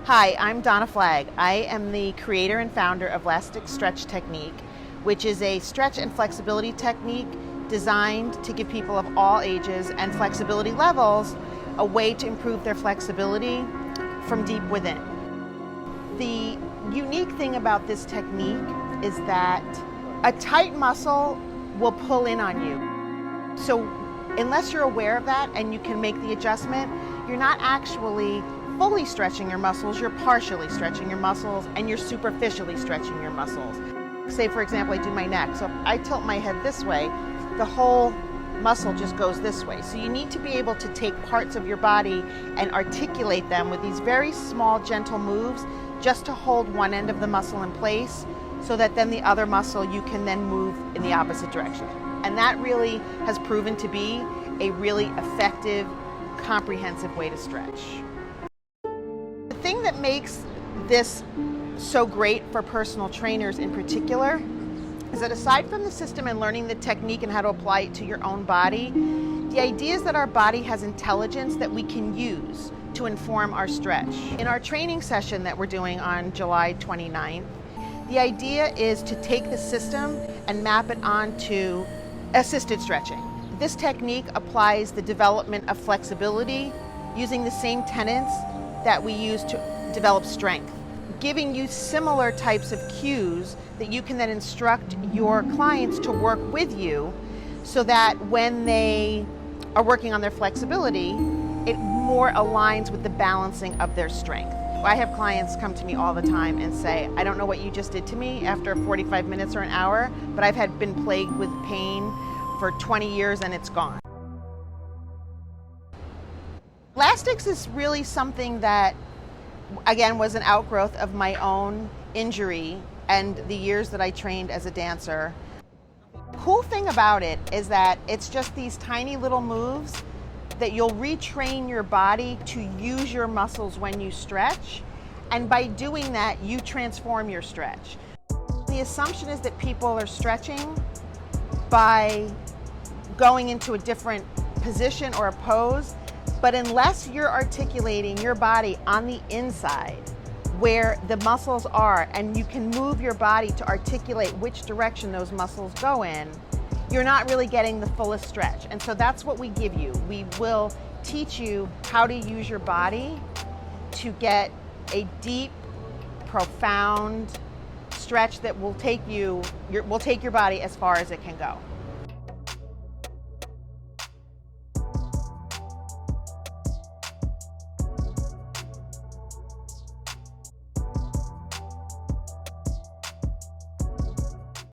Hi, I'm Donna Flagg. I am the creator and founder of Lastics Stretch Technique, which is a stretch and flexibility technique designed to give people of all ages and flexibility levels a way to improve their flexibility from deep within. The unique thing about this technique is that a tight muscle will pull in on you. So unless you're aware of that and you can make the adjustment, you're not actually fully stretching your muscles, you're partially stretching your muscles, and you're superficially stretching your muscles. Say, for example, I do my neck. So if I tilt my head this way, the whole muscle just goes this way. So you need to be able to take parts of your body and articulate them with these very small, gentle moves just to hold one end of the muscle in place so that then the other muscle you can then move in the opposite direction. And that really has proven to be a really effective, comprehensive way to stretch. The thing that makes this so great for personal trainers in particular is that aside from the system and learning the technique and how to apply it to your own body, the idea is that our body has intelligence that we can use to inform our stretch. In our training session that we're doing on July 29th, the idea is to take the system and map it onto assisted stretching. This technique applies the development of flexibility using the same tenets that we use to develop strength, giving you similar types of cues that you can then instruct your clients to work with you so that when they are working on their flexibility, it more aligns with the balancing of their strength. I have clients come to me all the time and say, I don't know what you just did to me after 45 minutes or an hour, but I've been plagued with pain for 20 years and it's gone. Elastics is really something that, again, was an outgrowth of my own injury and the years that I trained as a dancer. The cool thing about it is that it's just these tiny little moves that you'll retrain your body to use your muscles when you stretch, and by doing that, you transform your stretch. The assumption is that people are stretching by going into a different position or a pose, but unless you're articulating your body on the inside where the muscles are and you can move your body to articulate which direction those muscles go in, you're not really getting the fullest stretch. And so that's what we give you. We will teach you how to use your body to get a deep, profound stretch that will take your body as far as it can go.